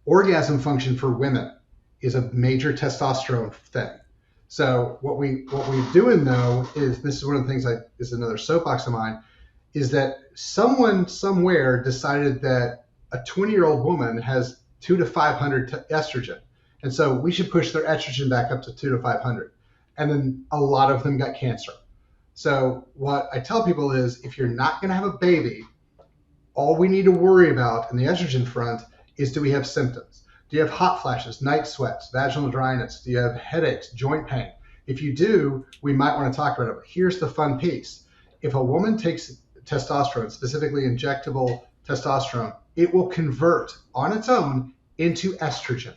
Orgasm function for women is a major testosterone thing. So what we're doing though is, this is one of the things is another soapbox of mine, is that someone somewhere decided that a 20-year-old woman has 200 to 500 estrogen. And so we should push their estrogen back up to 200 to 500. And then a lot of them got cancer. So what I tell people is, if you're not going to have a baby, all we need to worry about in the estrogen front is, do we have symptoms? Do you have hot flashes, night sweats, vaginal dryness? Do you have headaches, joint pain? If you do, we might want to talk about it. But here's the fun piece. If a woman takes testosterone, specifically injectable testosterone, it will convert on its own into estrogen.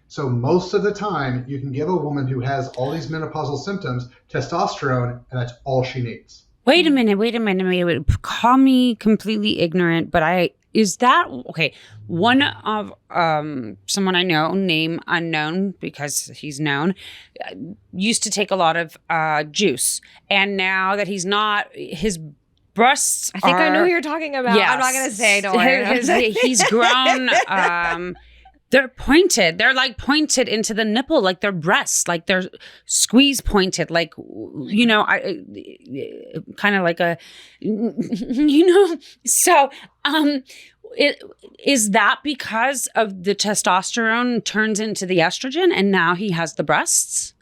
So most of the time, you can give a woman who has all these menopausal symptoms testosterone, and that's all she needs. Wait a minute. Call me completely ignorant, but is that okay? One of someone I know, name unknown because he's known, used to take a lot of juice, and now that he's not, his breasts. I think I know who you're talking about. Yes. I'm not gonna say. Don't worry. He's grown. They're pointed. They're like pointed into the nipple, like their breasts, like they're squeeze pointed, like, you know, kind of like a, you know. So, is that because of the testosterone turns into the estrogen, and now he has the breasts?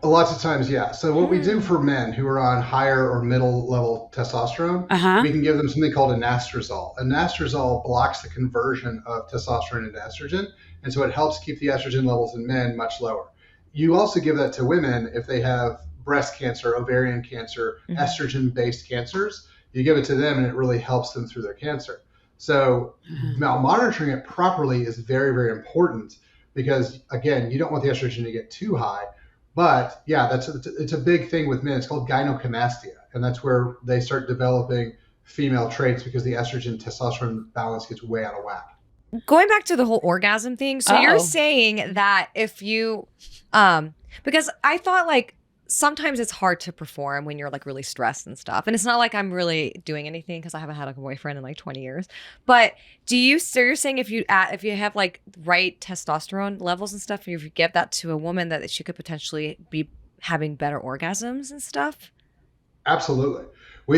Lots of times, yeah. So what we do for men who are on higher or middle level testosterone, we can give them something called anastrozole. Anastrozole blocks the conversion of testosterone into estrogen, and so it helps keep the estrogen levels in men much lower. You also give that to women if they have breast cancer, ovarian cancer, estrogen-based cancers. You give it to them, and it really helps them through their cancer. So now monitoring it properly is very, very important because, again, you don't want the estrogen to get too high. But yeah, it's a big thing with men. It's called gynecomastia, and that's where they start developing female traits because the estrogen testosterone balance gets way out of whack. Going back to the whole orgasm thing, so you're saying that if you, because I thought like sometimes it's hard to perform when you're like really stressed and stuff, and it's not like I'm really doing anything because I haven't had like a boyfriend in like 20 years. But you're saying if you have like right testosterone levels and stuff, if you give that to a woman, that she could potentially be having better orgasms and stuff? Absolutely.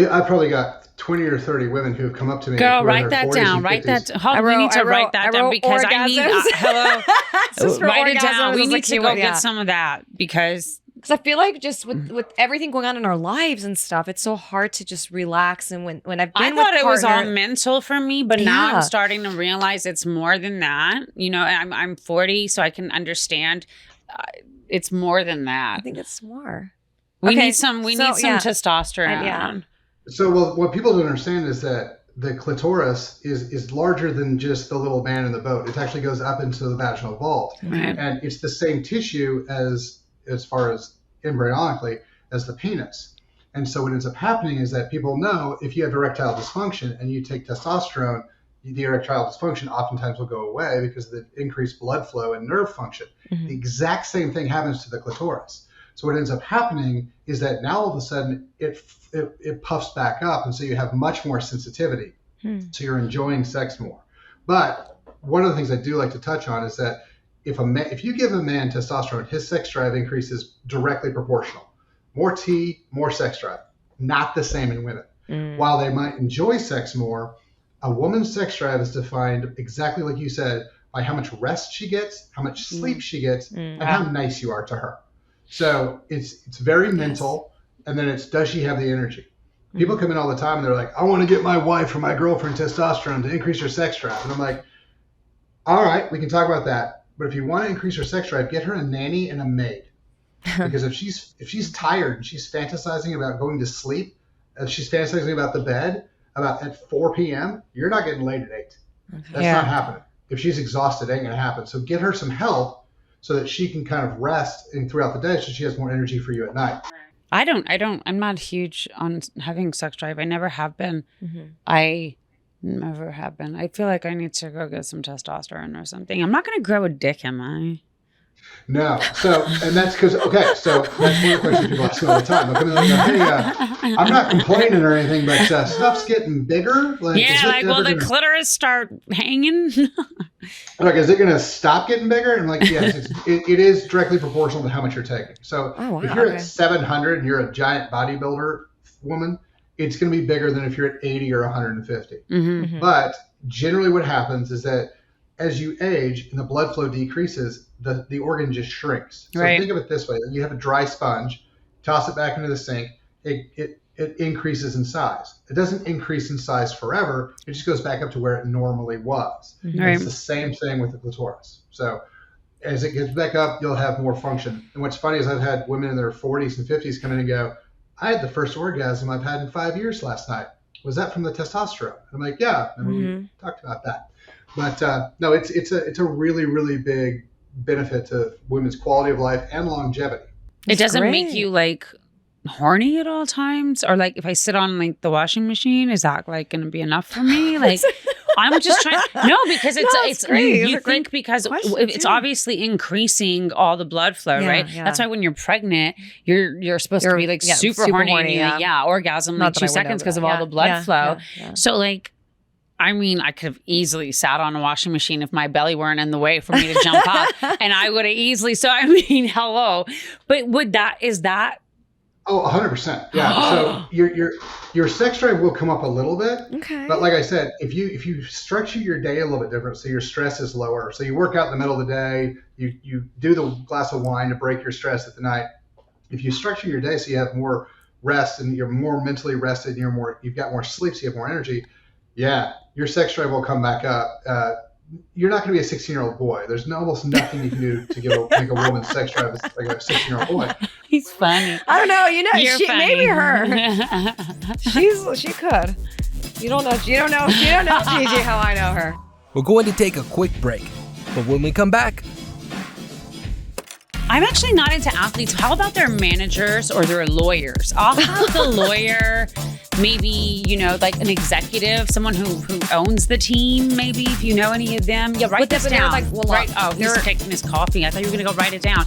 I've probably got 20 or 30 women who have come up to me. Girl, write that down. Write that. We need to write that down because I need. Hello. Write it down. We need to go get some of that because I feel like just with everything going on in our lives and stuff, it's so hard to just relax. And when I've been, I thought it was all mental for me, but now I'm starting to realize it's more than that. You know, I'm 40, so I can understand. It's more than that. I think it's more. We need some testosterone. Yeah. So, what people don't understand is that the clitoris is larger than just the little man in the boat. It actually goes up into the vaginal vault, and it's the same tissue as far as embryonically as the penis. And so what ends up happening is that people know if you have erectile dysfunction and you take testosterone, the erectile dysfunction oftentimes will go away because of the increased blood flow and nerve function. The exact same thing happens to the clitoris. So what ends up happening is that now all of a sudden it puffs back up, and so you have much more sensitivity. So you're enjoying sex more. But one of the things I do like to touch on is that if you give a man testosterone, his sex drive increases directly proportional. More T, more sex drive. Not the same in women. While they might enjoy sex more, a woman's sex drive is defined exactly like you said by how much rest she gets, how much sleep she gets, and how nice you are to her. So it's very mental, and then it's, does she have the energy? People come in all the time and they're like, I want to get my wife or my girlfriend testosterone to increase her sex drive. And I'm like, all right, we can talk about that. But if you want to increase her sex drive, get her a nanny and a maid. Because if she's tired and she's fantasizing about going to sleep, and she's fantasizing about the bed about at 4 p.m., you're not getting laid at 8. That's not happening. If she's exhausted, it ain't going to happen. So get her some help so that she can kind of rest throughout the day so she has more energy for you at night. I'm not huge on having sex drive. I never have been. I never have been. I feel like I need to go get some testosterone or something. I'm not going to grow a dick, am I? No. So, and that's because, okay, so that's one of the questions people ask me all the time. They'll come in and go, hey, I'm not complaining or anything, but stuff's getting bigger. Like, Yeah, like, will the clitoris start hanging? Like, is it going to stop getting bigger? And I'm like, yes, it is directly proportional to how much you're taking. So if you're at 700 and you're a giant bodybuilder woman, it's going to be bigger than if you're at 80 or 150. Mm-hmm. But generally what happens is that as you age and the blood flow decreases, the organ just shrinks. So think of it this way. You have a dry sponge, toss it back into the sink, it increases in size. It doesn't increase in size forever. It just goes back up to where it normally was. Right. It's the same thing with the clitoris. So as it gets back up, you'll have more function. And what's funny is I've had women in their 40s and 50s come in and go, I had the first orgasm I've had in 5 years last night. Was that from the testosterone? And I'm like, yeah. And we talked about that. But no, it's a really, really big benefit to women's quality of life and longevity. It doesn't make you like horny at all times, or like if I sit on like the washing machine, is that like going to be enough for me? Like I'm just trying. No, because it's great. You think because it's obviously increasing all the blood flow, right? Yeah. That's why when you're pregnant, you're supposed to be like super horny orgasm like 2 seconds because of all the blood flow. Yeah. So like. I mean, I could have easily sat on a washing machine if my belly weren't in the way for me to jump up, and I would have easily. So I mean, hello, but is that? Oh, 100%. Yeah. So your sex drive will come up a little bit. Okay. But like I said, if you structure your day a little bit different, so your stress is lower. So you work out in the middle of the day, you do the glass of wine to break your stress at the night. If you structure your day so you have more rest and you're more mentally rested, and you've got more sleep, so you have more energy. Yeah, your sex drive will come back up. You're not going to be a 16-year-old boy. There's almost nothing you can do to make a woman's sex drive like a 16-year-old boy. He's funny. I don't know. Maybe her. She could. You don't know Gigi how I know her. We're going to take a quick break, but when we come back, I'm actually not into athletes. How about their managers or their lawyers? I'll have the lawyer, maybe, like an executive, someone who owns the team, maybe, if you know any of them. Yeah, write this down. Like, well, he's taking his coffee. I thought you were going to go write it down.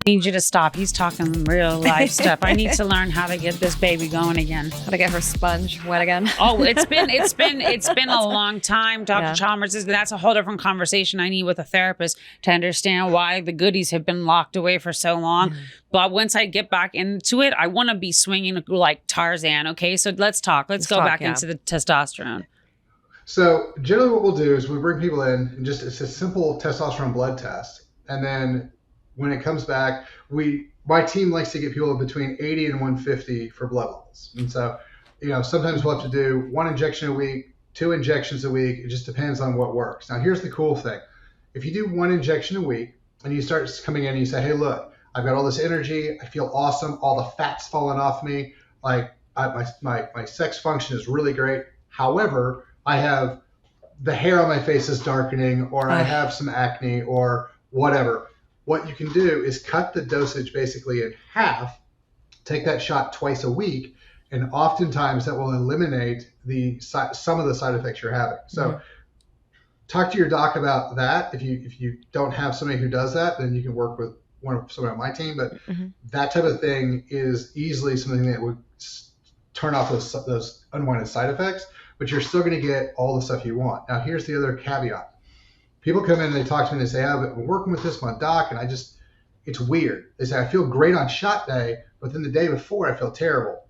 I need you to stop. He's talking real life stuff. I need to learn how to get this baby going again. How to get her sponge wet again. Oh, it's been a long time, Dr. Chalmers. That's a whole different conversation I need with a therapist to understand why the goodies have been locked away for so long. Mm-hmm. But once I get back into it, I want to be swinging like Tarzan. Okay, so let's talk. Let's go back into the testosterone. So generally what we'll do is we bring people in and it's a simple testosterone blood test. And then when it comes back, my team likes to get people between 80 and 150 for blood levels. And so, sometimes we'll have to do 1 injection a week, 2 injections a week. It just depends on what works. Now, here's the cool thing. If you do 1 injection a week and you start coming in and you say, hey, look, I've got all this energy. I feel awesome. All the fat's falling off me. Like my sex function is really great. However, I have the hair on my face is darkening, or I have some acne or whatever. What you can do is cut the dosage basically in half, take that shot twice a week, and oftentimes that will eliminate some of the side effects you're having. So talk to your doc about that. If you don't have somebody who does that, then you can work with someone on my team. But that type of thing is easily something that would turn off those unwanted side effects, but you're still going to get all the stuff you want. Now, here's the other caveat. People come in and they talk to me and they say, I've been working with this, my doc, and it's weird. They say, I feel great on shot day, but then the day before I feel terrible.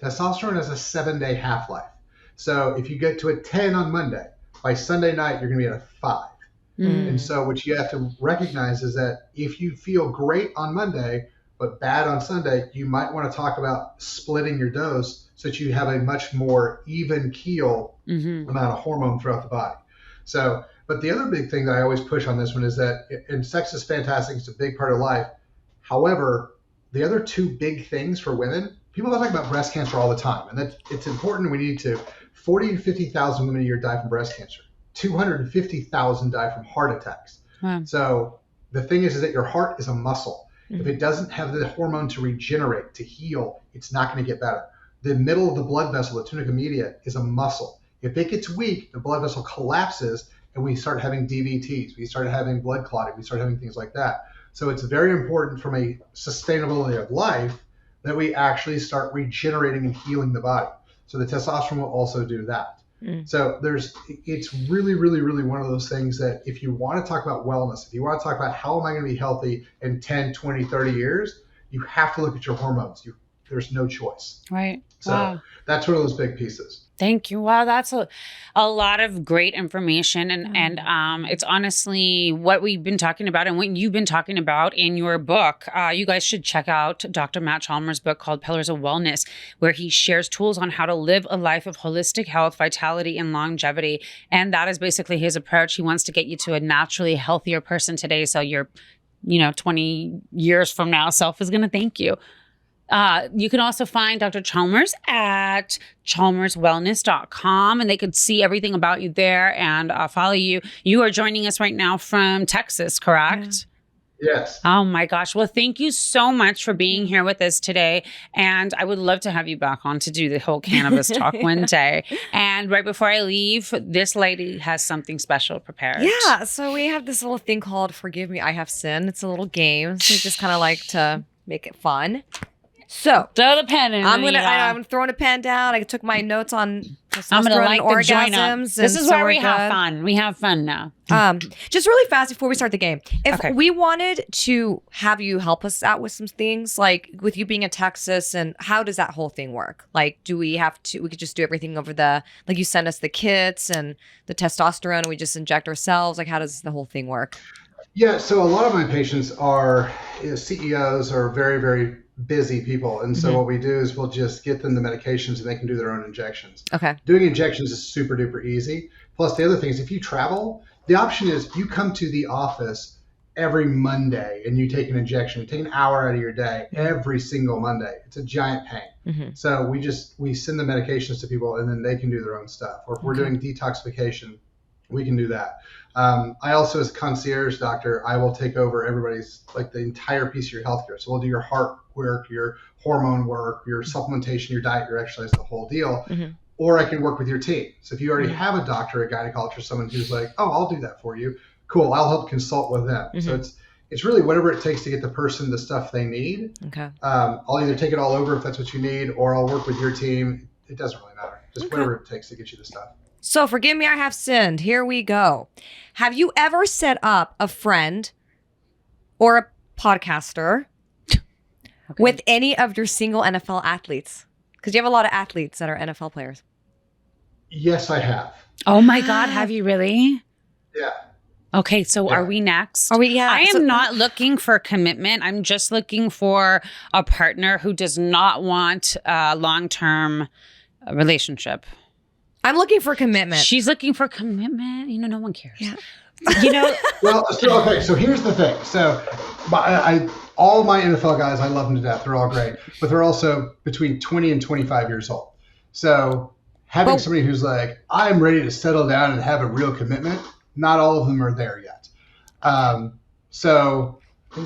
Testosterone has a 7-day half-life. So if you get to a 10 on Monday, by Sunday night, you're going to be at a 5. And so what you have to recognize is that if you feel great on Monday, but bad on Sunday, you might want to talk about splitting your dose so that you have a much more even keel amount of hormone throughout the body. So, but the other big thing that I always push on this one is that, and sex is fantastic, it's a big part of life. However, the other 2 big things for women, people talk about breast cancer all the time, and it's important. We need to. 40 to 50,000 women a year die from breast cancer. 250,000 die from heart attacks. Wow. So the thing is that your heart is a muscle. If it doesn't have the hormone to regenerate, to heal, it's not going to get better. The middle of the blood vessel, the tunica media, is a muscle. If it gets weak, the blood vessel collapses and we start having DVTs, we start having blood clotting, we start having things like that. So it's very important from a sustainability of life that we actually start regenerating and healing the body. So the testosterone will also do that. So it's really, really, really one of those things that if you want to talk about wellness, if you want to talk about how am I going to be healthy in 10, 20, 30 years, you have to look at your hormones. There's no choice. Right. So that's one of those big pieces. Thank you. Wow, that's a lot of great information. And it's honestly what we've been talking about and what you've been talking about in your book. You guys should check out Dr. Matt Chalmers' book called Pillars of Wellness, where he shares tools on how to live a life of holistic health, vitality, and longevity. And that is basically his approach. He wants to get you to a naturally healthier person today. So your 20 years from now, self is going to thank you. You can also find Dr. Chalmers at chalmerswellness.com, and they could see everything about you there and follow you. You are joining us right now from Texas, correct? Yeah. Yes. Oh my gosh. Well, thank you so much for being here with us today. And I would love to have you back on to do the whole cannabis talk one day. And right before I leave, this lady has something special prepared. Yeah. So we have this little thing called Forgive Me, I Have Sinned. It's a little game. So we just kind of like to make it fun. So throw the pen in. I'm throwing a pen down. I took my notes on I'm gonna light and the joint up. orgasms. This is where we have fun. We have fun now. Just really fast before we start the game. If Okay. we wanted to have you help us out with some things, like with you being in Texas, and how does that whole thing work? Like, do we have to? We could just do everything over like you send us the kits and the testosterone, and we just inject ourselves. Like, how does the whole thing work? Yeah. So a lot of my patients are CEOs or very, very busy people. And so what we do is we'll just get them the medications and they can do their own injections. Okay. Doing injections is super duper easy. Plus the other thing is if you travel, the option is you come to the office every Monday and you take an injection. You take an hour out of your day every single Monday. It's a giant pain. So we send the medications to people and then they can do their own stuff. Or if we're doing detoxification, we can do that. I also, as a concierge doctor, I will take over everybody's, like the entire piece of your healthcare. So we'll do your heart work, your hormone work, your supplementation, your diet, your exercise, the whole deal. Or I can work with your team. So if you already have a doctor, a gynecologist, someone who's like, oh, I'll do that for you. Cool. I'll help consult with them. So it's really whatever it takes to get the person the stuff they need. Okay. I'll either take it all over if that's what you need, or I'll work with your team. It doesn't really matter. Just whatever it takes to get you the stuff. So forgive me, I have sinned. Here we go. Have you ever set up a friend or a podcaster with any of your single NFL athletes? Because you have a lot of athletes that are NFL players. Yes, I have. Oh my God, have you really? Yeah. Okay, so are we next? Are we? Yeah. I am not looking for commitment. I'm just looking for a partner who does not want a long-term relationship. I'm looking for commitment. She's looking for commitment. No one cares. Yeah. Well, so here's the thing. So all my NFL guys, I love them to death. They're all great, but they're also between 20 and 25 years old. So having somebody who's like, I'm ready to settle down and have a real commitment, not all of them are there yet. So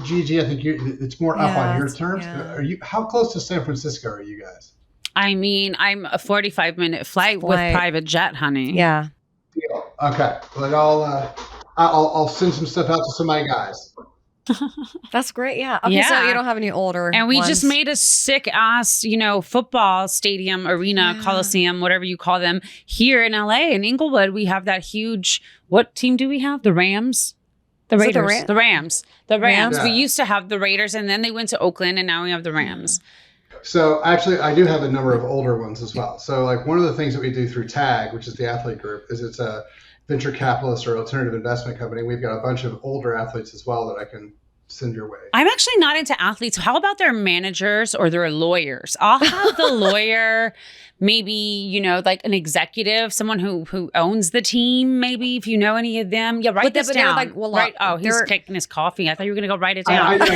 Gigi, I think it's more up on your terms. Yeah. How close to San Francisco are you guys? I mean, I'm a 45-minute flight with private jet, honey. Yeah. Deal. Okay. Well, I'll send some stuff out to some of my guys. That's great. Yeah. Okay. Yeah. So you don't have any older And we ones. just made a sick ass, football stadium, arena, coliseum, whatever you call them, here in LA. In Inglewood, we have that huge, what team do we have? The Rams? The Raiders. The Rams. Yeah. We used to have the Raiders and then they went to Oakland and now we have the Rams. So actually, I do have a number of older ones as well. So like one of the things that we do through TAG, which is the athlete group, is it's a venture capitalist or alternative investment company. We've got a bunch of older athletes as well that I can send your way. I'm actually not into athletes. How about their managers or their lawyers? I'll have the lawyer, maybe, like an executive, someone who owns the team, maybe, if you know any of them. Yeah, write this down. Like, well, right. Oh, he's taking his coffee. I thought you were going to go write it down. Pretty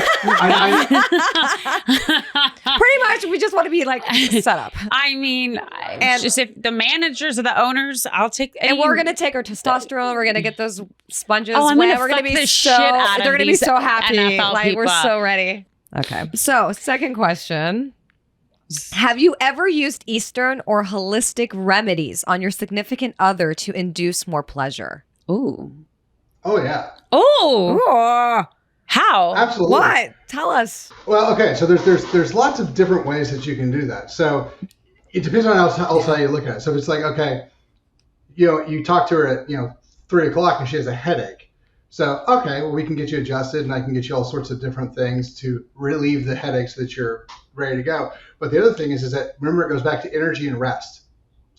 much, we just want to be like set up. I mean, and just if the managers or the owners, I'll take. And we're going to take our testosterone. We're going to get those sponges. Oh, I'm we're going to be the shit out of they're going to be so happy. NFL like people. We're so ready. Okay. So, second question. Have you ever used Eastern or holistic remedies on your significant other to induce more pleasure? Ooh. Oh yeah. Oh. Oh, How? Absolutely. what? Tell us. Well, okay. So there's lots of different ways that you can do that. So it depends on also how you look at it. So if it's like, okay, you talk to her at 3 o'clock and she has a headache. So okay, well we can get you adjusted and I can get you all sorts of different things to relieve the headache so that you're ready to go. But the other thing is that remember it goes back to energy and rest.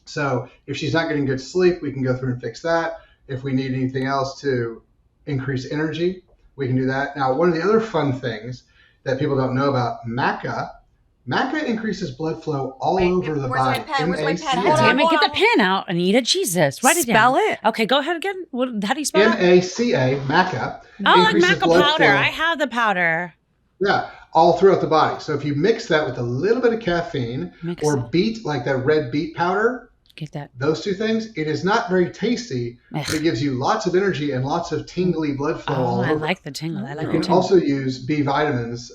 So if she's not getting good sleep, we can go through and fix that. If we need anything else to increase energy, we can do that. Now, one of the other fun things that people don't know about maca increases blood flow all over the where's my body. pen? Where's my pen? M-A-C-A. Hold on. Damn it, get the pen out, Anita. Jesus. Write it down. Spell it. Okay, go ahead again. How do you spell it? M-A-C-A, maca. Oh, like increases maca blood powder. flow. I have the powder. Yeah, all throughout the body. So if you mix that with a little bit of caffeine Mix or it. beet, like that red beet powder, Get that. those two things, it is not very tasty, but it gives you lots of energy and lots of tingly blood flow all Oh, I over. like the tingle. I like You the can tingle. also use B vitamins,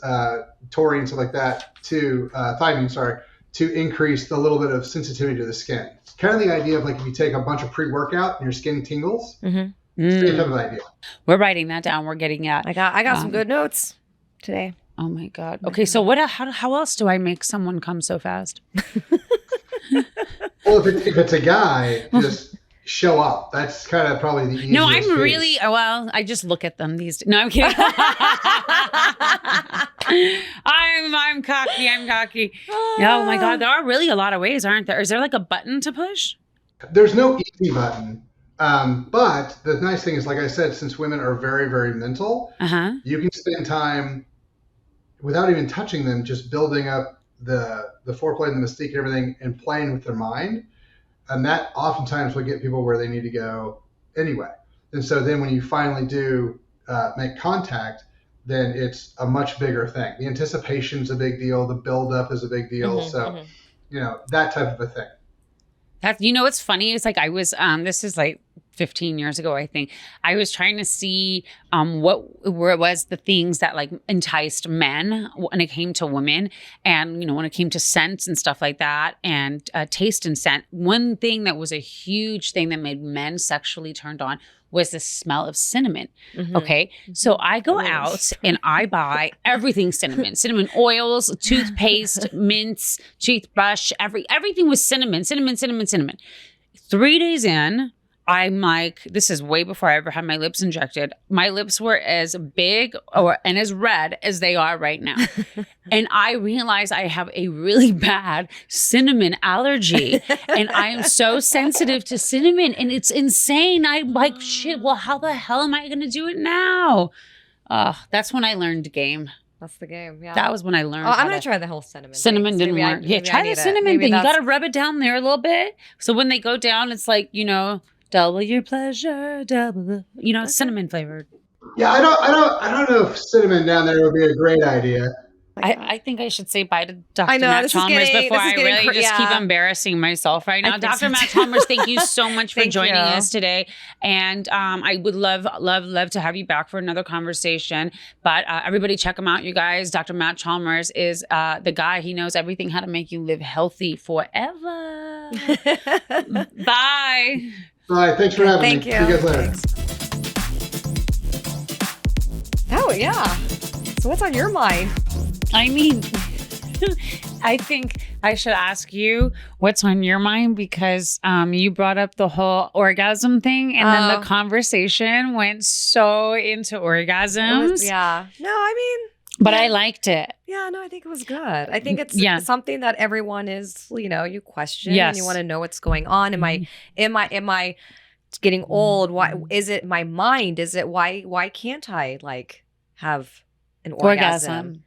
taurine, stuff like that, thiamine, to increase the little bit of sensitivity to the skin. It's kind of the idea of like if you take a bunch of pre-workout and your skin tingles, same type of idea. We're writing that down. We're getting at. I got some good notes today. Oh my God. Okay, so how else do I make someone come so fast? Well, if it's a guy, just show up. That's kind of probably the easiest. No, I'm piece. really, well, I just look at them these days. No, I'm kidding. I'm cocky. I'm cocky. Oh my God. There are really a lot of ways, aren't there? Is there like a button to push? There's no easy button. But the nice thing is, like I said, since women are very, very mental, you can spend time without even touching them, just building up the foreplay and the mystique and everything and playing with their mind. And that oftentimes will get people where they need to go anyway. And so then when you finally do make contact, then it's a much bigger thing. The anticipation's a big deal. The buildup is a big deal. That type of a thing. That, what's funny is like I was, this is like 15 years ago, I think. I was trying to see what was the things that like enticed men when it came to women, and when it came to scents and stuff like that, and taste and scent. One thing that was a huge thing that made men sexually turned on was the smell of cinnamon. Okay. So I go out and I buy everything cinnamon oils, toothpaste, mints, toothbrush, everything was cinnamon. 3 days in, I'm like, this is way before I ever had my lips injected. My lips were as big and as red as they are right now. And I realized I have a really bad cinnamon allergy. And I am so sensitive to cinnamon. And it's insane. I'm like, shit, well, how the hell am I going to do it now? That's when I learned the game. That's the game. Yeah. That was when I learned. I'm going to try the whole cinnamon. Cinnamon didn't work. Yeah, try the cinnamon thing. You got to rub it down there a little bit. So when they go down, it's like, double your pleasure, double. Cinnamon flavored. Yeah, I don't know if cinnamon down there would be a great idea. I think I should say bye to Dr. I know, Matt this is Chalmers getting- before this is I getting really just keep embarrassing myself right now. think Dr. so Matt too. Chalmers, thank you so much for Thank joining you. us today. And I would love to have you back for another conversation. But everybody check him out, you guys. Dr. Matt Chalmers is the guy. He knows everything how to make you live healthy forever. Bye. All right, thanks for having Thank me. you. See you guys later. Oh, yeah. So what's on your mind? I mean, I think I should ask you what's on your mind, because you brought up the whole orgasm thing, and then the conversation went so into orgasms. Yeah. No, I mean. But I liked it. Yeah, no, I think it was good. I think it's something that everyone is, you question and you want to know what's going on. Am I getting old? Why is it my mind? Is it why can't I have an orgasm?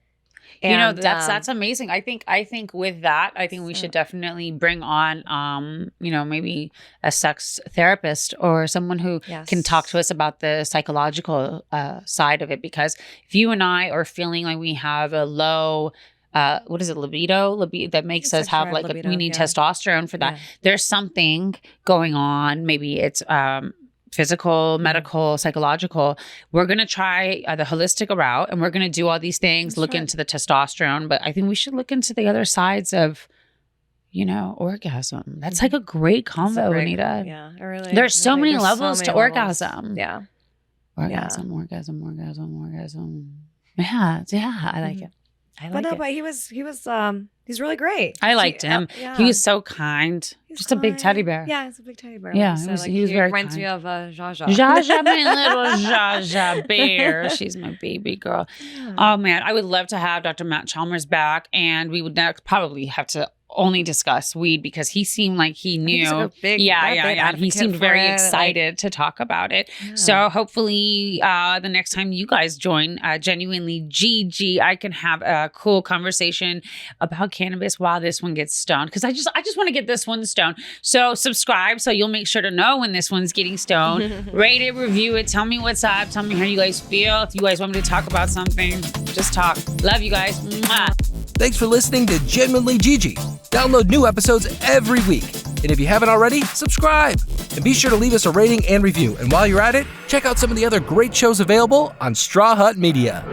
And, that's amazing. I think with that, I think we should definitely bring on, maybe a sex therapist or someone who can talk to us about the psychological side of it. Because if you and I are feeling like we have a low, what is it, libido that makes us have we need testosterone for that. Yeah. There's something going on. Maybe it's physical, medical, psychological. We're going to try the holistic route, and we're going to do all these things, into the testosterone. But I think we should look into the other sides of, orgasm. That's like a great combo, Anita. Yeah, I really. There's so many there's levels so to many levels. orgasm. Yeah. Orgasm. Yeah, I like it. I like it. But he's really great. I liked him. He was so kind. He's Just a big kind. tedy bear. Yeah, he's a big teddy bear. Yeah, Like he was very reminds kind. me of Jaja. Jaja, my little Jaja bear. She's my baby girl. Yeah. Oh man, I would love to have Dr. Matt Chalmers back, and we would next probably have to only discuss weed because he seemed like he knew. He's like a big, yeah. He seemed very it, excited to talk about it. Yeah. So hopefully, the next time you guys join, Genuinely GG, I can have a cool conversation about cannabis while this one gets stoned because I just want to get this one stoned. So subscribe so you'll make sure to know when this one's getting stoned. Rate it, review it, tell me what's up, tell me how you guys feel. If you guys want me to talk about something, just talk. Love you guys. Mwah. Thanks for listening to Genuinely Gigi. Download new episodes every week. And if you haven't already, subscribe. And be sure to leave us a rating and review. And while you're at it, check out some of the other great shows available on Straw Hut Media.